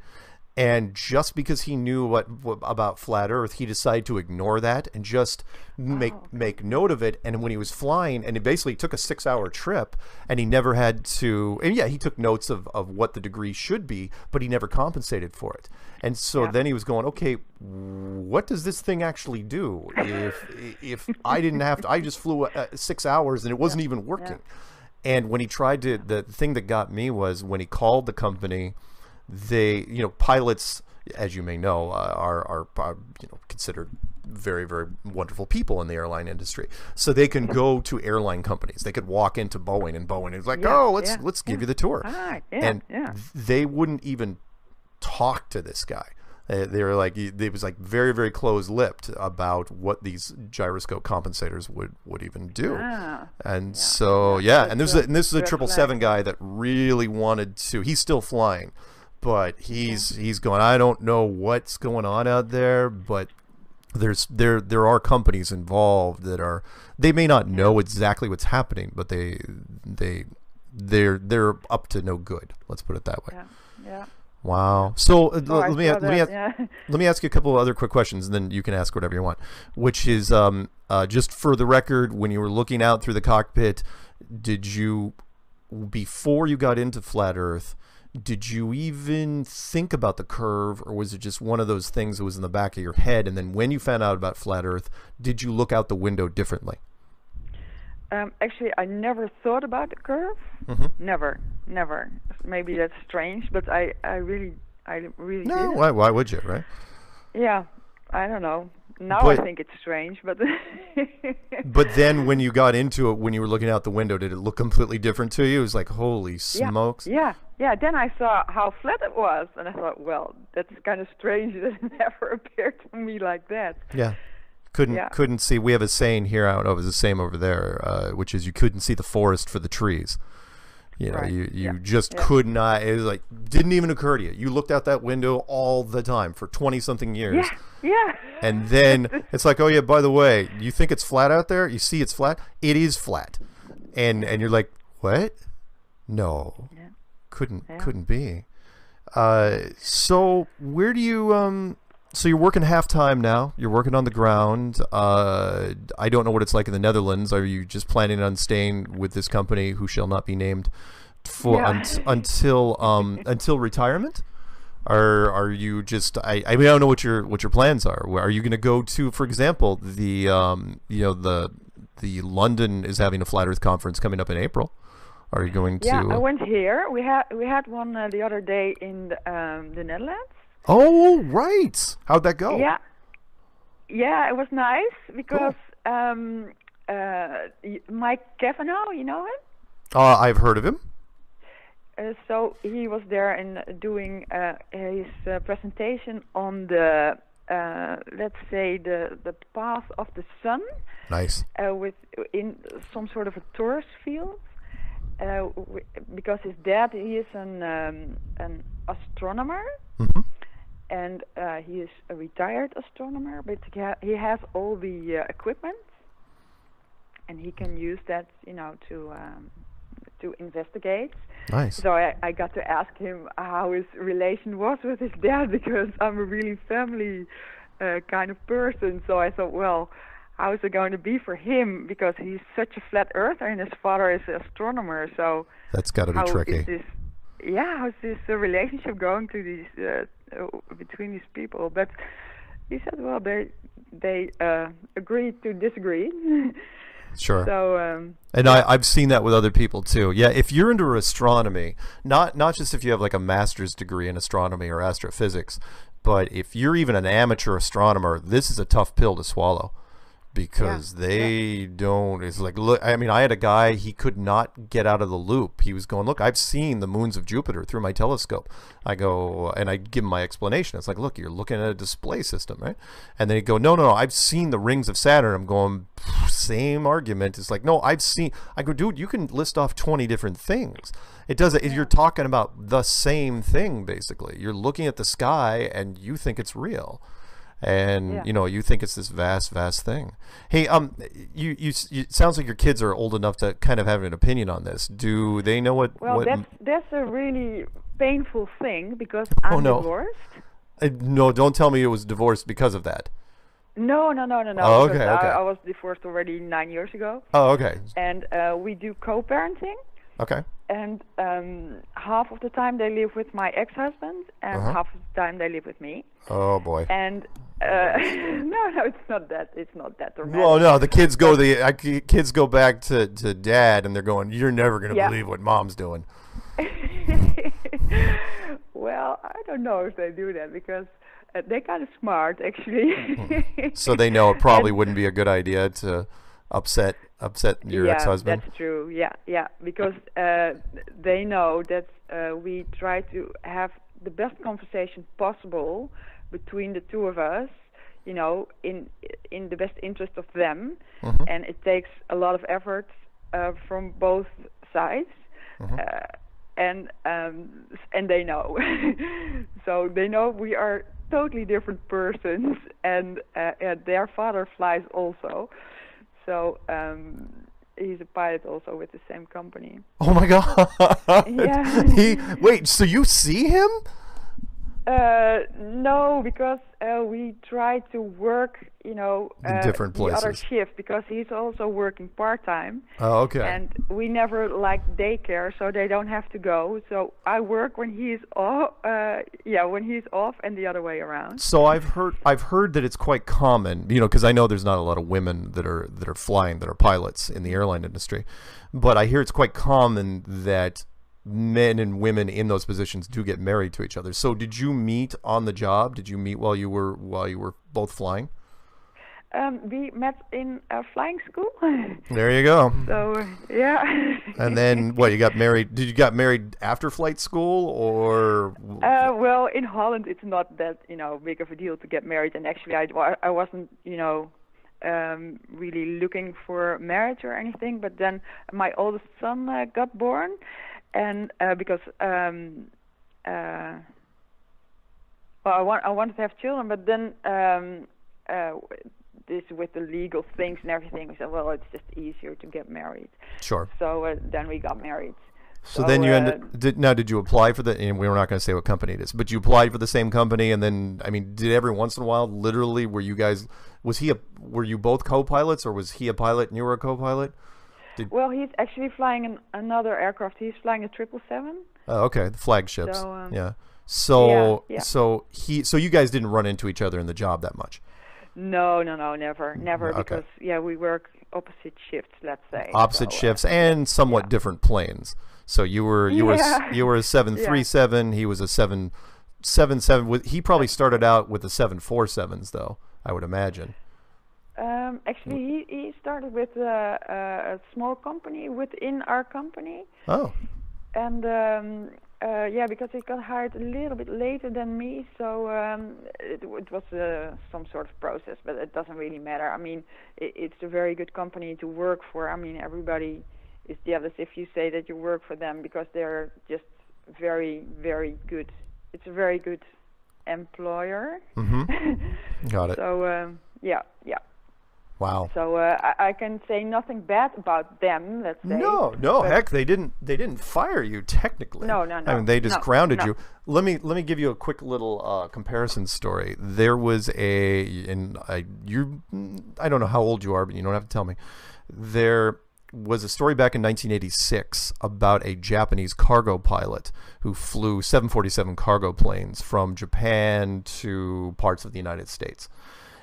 And just because he knew what about flat Earth, he decided to ignore that and just make note of it. And when he was flying, and he basically took a 6-hour trip, and he never had to. And yeah, he took notes of what the degree should be, but he never compensated for it. And so then he was going, okay, what does this thing actually do? If I didn't have to, I just flew 6 hours and it wasn't even working. Yeah. And when he tried to, the thing that got me was when he called the company. They, pilots, as you may know, are considered very, very wonderful people in the airline industry. So they can go to airline companies. They could walk into Boeing, and Boeing is like, let's give you the tour. They wouldn't even talk to this guy. They were like, it was like very, very close-lipped about what these gyroscope compensators would even do. And so, and this is a 777 guy that really wanted to. He's still flying. But he's going, I don't know what's going on out there, but there are companies involved that they may not know exactly what's happening, but they're up to no good. Let's put it that way. Yeah. Wow. So let me ask you a couple of other quick questions, and then you can ask whatever you want. Which is just for the record, when you were looking out through the cockpit, did you, before you got into flat Earth, did you even think about the curve, or was it just one of those things that was in the back of your head? And then when you found out about flat Earth, did you look out the window differently? Actually, I never thought about the curve. Never. Maybe that's strange, but I really no. did. Why would you, right? Yeah, I don't know. Now I think it's strange, but but then when you got into it, when you were looking out the window, did it look completely different to you? It was like, holy smokes. Yeah. Then I saw how flat it was, and I thought, well, that's kind of strange that it never appeared to me like that. Yeah. Couldn't see. We have a saying here, I don't know if it's the same over there, which is you couldn't see the forest for the trees. You just could not. It was like, didn't even occur to you. You looked out that window all the time for 20-something years. Yeah. And then it's like, oh yeah, by the way, you think it's flat out there? You see it's flat? It is flat. And you're like, what? No. Yeah. Couldn't be. So where do you so you're working half-time now. You're working on the ground. I don't know what it's like in the Netherlands. Are you just planning on staying with this company, who shall not be named, for until retirement? Or are you just? I mean, I don't know what your plans are. Are you going to go to, for example, the London is having a Flat Earth conference coming up in April. Are you going to? Yeah, I went here. We had one the other day in the Netherlands. Oh, right. How'd that go? Yeah, it was nice because Mike Cavanaugh, you know him? I've heard of him. So he was there and doing his presentation on the, let's say, the path of the sun. Nice. In some sort of a tourist field. Because his dad, he is an astronomer. Mm-hmm. And he is a retired astronomer, but he has all the equipment. and he can use that, to investigate. Nice. So I got to ask him how his relation was with his dad, because I'm a really family kind of person. So I thought, well, how is it going to be for him, because he's such a flat earther and his father is an astronomer. So that's got to be tricky. How's this relationship going to these between these people? But he said, well, they agreed to disagree. Sure. So, and I've seen that with other people too. Yeah, if you're into astronomy, not just if you have like a master's degree in astronomy or astrophysics, but if you're even an amateur astronomer, this is a tough pill to swallow, because they don't. It's like, look, I mean, I had a guy, he could not get out of the loop. He was going, look, I've seen the moons of Jupiter through my telescope. I go, and I give him my explanation. It's like, look, you're looking at a display system, right? And then he'd go, no, I've seen the rings of Saturn. I'm going, same argument. It's like, no, I go, dude, you can list off 20 different things. It doesn't. You're talking about the same thing, basically. You're looking at the sky and you think it's real. And you think it's this vast thing. Hey, you it sounds like your kids are old enough to kind of have an opinion on this. Do they know what? Well, that's a really painful thing, because I'm divorced. No, don't tell me it was divorced because of that. No. Oh, okay. I was divorced already 9 years ago. Oh, okay. And we do co-parenting. Okay. And half of the time they live with my ex-husband, and half of the time they live with me. Oh boy. And no, it's not that. It's not that dramatic. Well, no, the kids go back to dad, and they're going, "You're never going to believe what mom's doing." Well, I don't know if they do that, because they're kind of smart, actually. So they know it probably wouldn't be a good idea to upset your ex-husband. That's true. Yeah, because they know that we try to have the best conversation possible between the two of us, in the best interest of them. And it takes a lot of effort from both sides. And they know. So they know we are totally different persons, and their father flies also. So he's a pilot also with the same company. Oh my God! Yeah. Wait, so you see him? No, because we try to work, in different places. The other shift, because he's also working part-time. Oh, okay. And we never like daycare, so they don't have to go. So I work when he's off. When he's off, and the other way around. So I've heard that it's quite common, because I know there's not a lot of women that are flying, that are pilots in the airline industry, but I hear it's quite common that men and women in those positions do get married to each other. So did you meet on the job? Did you meet while you were both flying? We met in flying school. There you go. So yeah. And then what? You got married? Did you get married after flight school, or? Well, in Holland it's not that big of a deal to get married, and actually I wasn't really looking for marriage or anything. But then my oldest son got born. And because I wanted to have children, but then this with the legal things and everything, we said, well, it's just easier to get married. Sure. So then we got married. So then you did you apply for and we're not going to say what company it is, but you applied for the same company, and then, I mean, did every once in a while, literally, were you both co-pilots, or was he a pilot and you were a co-pilot? Well, he's actually flying another aircraft. He's flying a 777. Oh, okay, the flagships. So, yeah. So yeah. So you guys didn't run into each other in the job that much. No, never, Okay. Because we work opposite shifts, let's say. Opposite shifts and somewhat different planes. So you were a 737. He was a 777. He probably started out with the 747s, though, I would imagine. Actually, he started with a small company within our company. Oh. And because he got hired a little bit later than me, so it was some sort of process, but it doesn't really matter. I mean, it's a very good company to work for. I mean, everybody is jealous if you say that you work for them, because they're just very, very good. It's a very good employer. Mm-hmm. Got it. So, yeah. Wow. So I can say nothing bad about them, let's say. No, but heck, they didn't fire you technically. No. I mean, they just grounded no. you. Let me give you a quick little comparison story. There was I don't know how old you are, but you don't have to tell me. There was a story back in 1986 about a Japanese cargo pilot who flew 747 cargo planes from Japan to parts of the United States.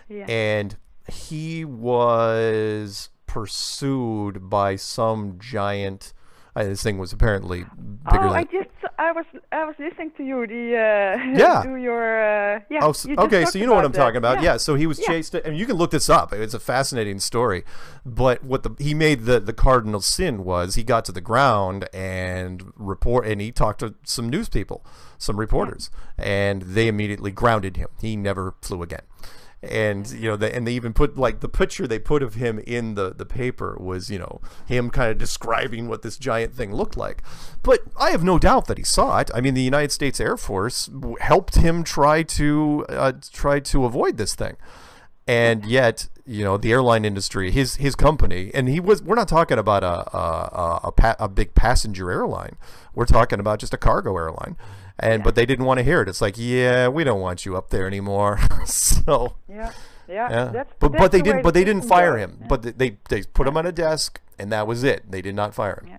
Yeah. And he was pursued by some giant. This thing was apparently bigger than. I was listening to you. Yeah. To your Oh, you just okay. talked So you know what I'm about talking about. Yeah. Yeah. So he was chased, and you can look this up. It's a fascinating story. But he made the cardinal sin was he got to the ground and he talked to some news people, some reporters, and they immediately grounded him. He never flew again. And they even put like the picture they put of him in the paper was him kind of describing what this giant thing looked like. But I have no doubt that he saw it. I mean, the United States Air Force helped him try to avoid this thing, and yet the airline industry, his company, and we're not talking about a big passenger airline. We're talking about just a cargo airline. But they didn't want to hear it. It's like, yeah, we don't want you up there anymore. So yeah. But they didn't fire him. Yeah. But they put him on a desk, and that was it. They did not fire him.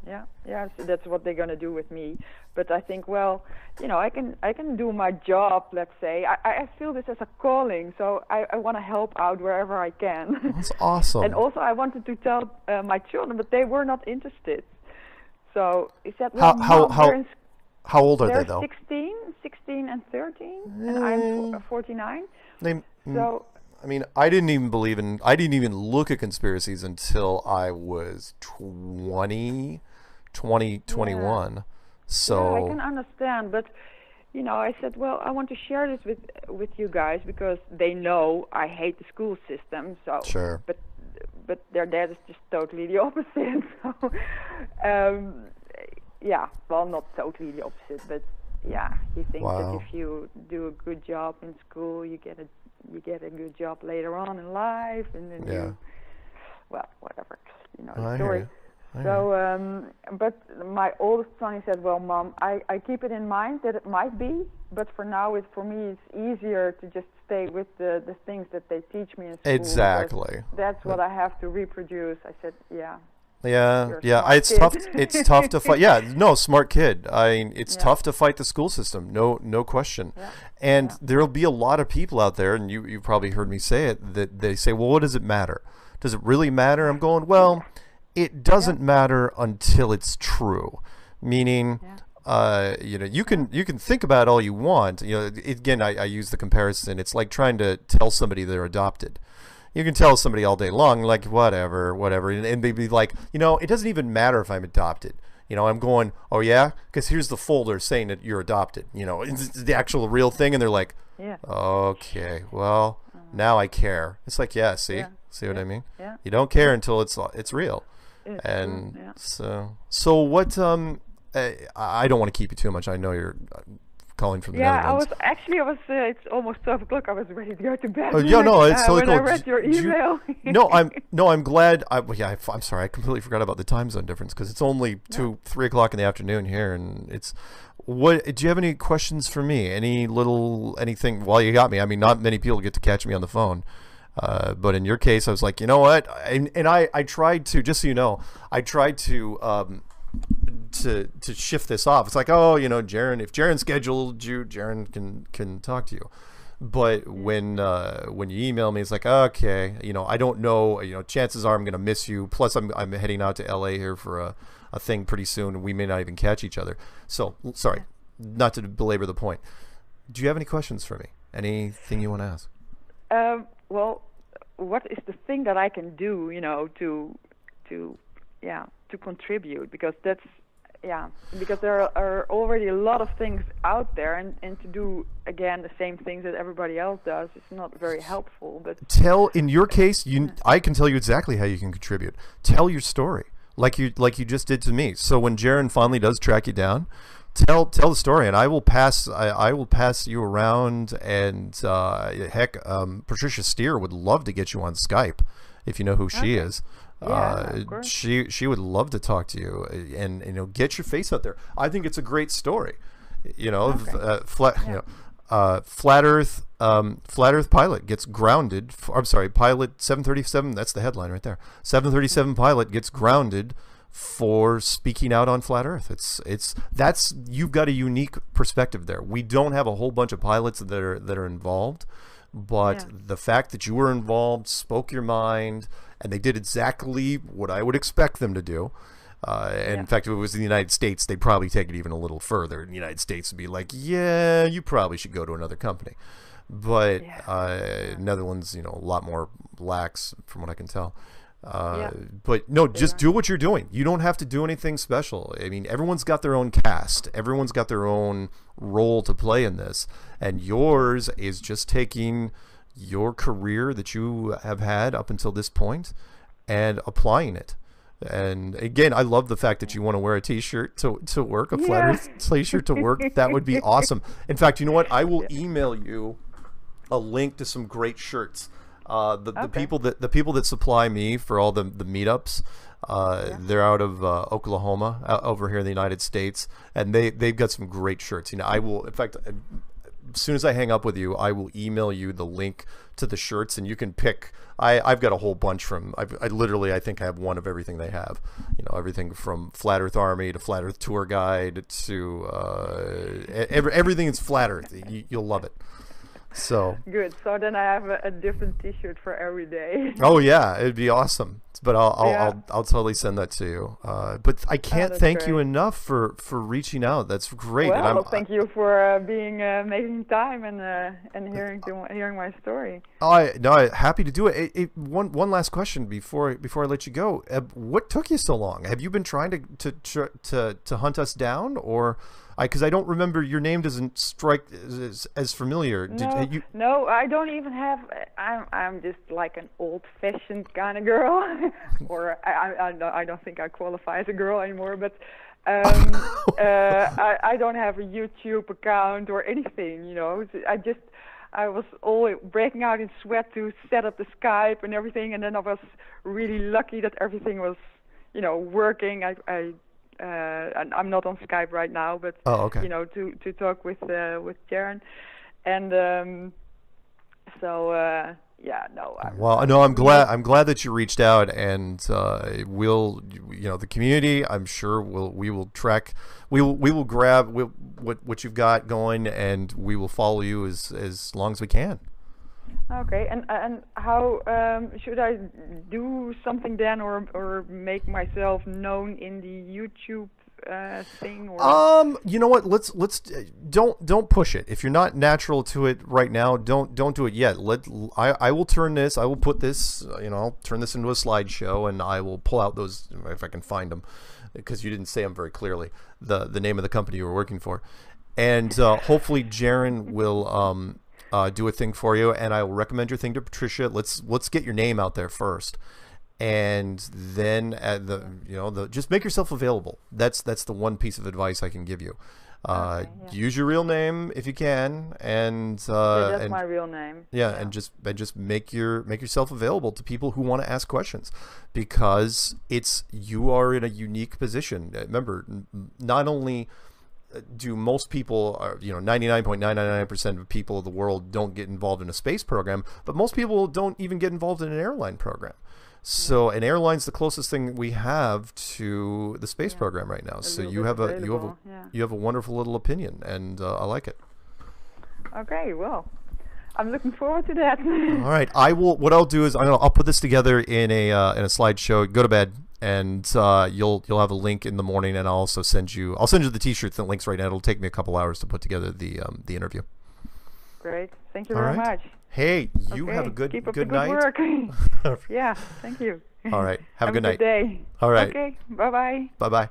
Yeah. So that's what they're gonna do with me. But I think, well, I can do my job. Let's say I feel this as a calling. So I want to help out wherever I can. That's awesome. And also I wanted to tell my children, but they were not interested. So he said, well, how old are they're they though? 16 and 13, and I'm 49. So I mean, I didn't even look at conspiracies until I was 21. So I can understand, but I said, well, I want to share this with you guys because they know I hate the school system. So sure. But their dad is just totally the opposite. So yeah, well, not totally the opposite, but yeah, he thinks that if you do a good job in school, you get a good job later on in life, and then whatever, the story. So, but my oldest son, he said, well, Mom, I keep it in mind that it might be, but for now, for me, it's easier to just stay with the things that they teach me in school. Exactly. That's what I have to reproduce. I said, yeah. Yeah. It's tough. It's tough to fight. Yeah, no, smart kid. I mean, it's tough to fight the school system. No question. Yeah. And there'll be a lot of people out there, and you've probably heard me say it, that they say, well, what does it matter? Does it really matter? I'm going, well, it doesn't matter until it's true. Meaning, you can think about it all you want. Again, I use the comparison. It's like trying to tell somebody they're adopted. You can tell somebody all day long, like, whatever, and they'd be like, it doesn't even matter if I'm adopted. I'm going, oh, yeah? Because here's the folder saying that you're adopted. It's the actual real thing, and they're like, okay, well, now I care. It's like, see what I mean? Yeah. You don't care until it's real. And so what, I don't want to keep you too much. I know you're calling from the Netherlands. It's almost 12 o'clock. I was ready to go to bed. Oh, yeah, no, it's totally cool. When I read your email. I'm glad. I'm sorry. I completely forgot about the time zone difference because it's only 3 o'clock in the afternoon here, and it's. What do you have any questions for me? Anything? Well, you got me. I mean, not many people get to catch me on the phone. But in your case, I was like, you know what? And I tried to, just so you know, I tried to shift this off. It's like, oh, Jaron, if Jaron scheduled you, Jaron can talk to you. But when you email me, it's like, okay, I don't know, chances are I'm going to miss you. Plus I'm heading out to LA here for a thing pretty soon, and we may not even catch each other. So sorry, not to belabor the point. Do you have any questions for me? Anything you want to ask? Well, what is the thing that I can do, to contribute? Because because there are already a lot of things out there, and to do again the same things that everybody else does is not very helpful. But in your case, I can tell you exactly how you can contribute. Tell your story, like you just did to me. So when Jaron finally does track you down, tell the story, and I will pass you around. And heck, Patricia Steer would love to get you on Skype if you know who she is. Yeah, of course. She would love to talk to you, and get your face out there. I think it's a great story. Flat Earth pilot gets grounded. I'm sorry, pilot 737. That's the headline right there. 737 pilot gets grounded for speaking out on flat Earth. That's you've got a unique perspective there. We don't have a whole bunch of pilots that are involved, but the fact that you were involved, spoke your mind, and they did exactly what I would expect them to do. And in fact, if it was in the United States, they'd probably take it even a little further. In the United States would be like, yeah, you probably should go to another company. But Netherlands, a lot more lax from what I can tell. But no, just do what you're doing. You don't have to do anything special. I mean, everyone's got their own cast. Everyone's got their own role to play in this. And yours is just taking your career that you have had up until this point and applying it. And again, I love the fact that you want to wear a t-shirt to work, a Flat Earth t-shirt to work. That would be awesome. In fact, you know what? I will email you a link to some great shirts. The people that supply me for all the meetups, they're out of Oklahoma, over here in the United States, and they've got some great shirts. I will, in fact, as soon as I hang up with you, I will email you the link to the shirts, and you can pick. I've got a whole bunch from. I think I have one of everything they have. Everything from Flat Earth Army to Flat Earth Tour Guide to everything is Flat Earth. You'll love it. So good. So then I have a different T-shirt for every day. Oh yeah, it'd be awesome. But I'll totally send that to you. But I can't thank you enough for reaching out. That's great. Well, thank you for making time and hearing my story. Happy to do it. One last question before I let you go. What took you so long? Have you been trying to hunt us down, or? Because I don't remember, your name doesn't strike as familiar. No, I don't even have. I'm just like an old-fashioned kind of girl, or I don't think I qualify as a girl anymore. But I don't have a YouTube account or anything. I was always breaking out in sweat to set up the Skype and everything, and then I was really lucky that everything was, working. And I'm not on Skype right now, but to talk with Jaren, and I'm glad that you reached out, and the community, I'm sure we will track, we will grab what you've got going, and we will follow you as long as we can. Okay, and how should I do something then, or make myself known in the YouTube thing? Or? You know what? Let's don't push it. If you're not natural to it right now, don't do it yet. I will turn this. I will put this. I'll turn this into a slideshow, and I will pull out those if I can find them, because you didn't say them very clearly. The name of the company you were working for, and hopefully Jaren will do a thing for you, and I will recommend your thing to Patricia. Let's get your name out there first, and then just make yourself available. That's the one piece of advice I can give you. Use your real name if you can, and that's my real name. And just make yourself available to people who want to ask questions, because you are in a unique position. Remember, not only do most people, 99.999% of people of the world don't get involved in a space program, but most people don't even get involved in an airline program. So an airline's the closest thing we have to the space program right now. So you have a wonderful little opinion, and I like it. Okay, well, I'm looking forward to that. All right, what I'll do is I'll put this together in a slideshow. Go to bed. And you'll have a link in the morning, and I'll also send you the T-shirts and links right now. It'll take me a couple hours to put together the interview. Great, thank you very much. Hey, you have a good night. Work. Yeah, thank you. All right, have a good night. Good day. All right. Okay, bye bye. Bye bye.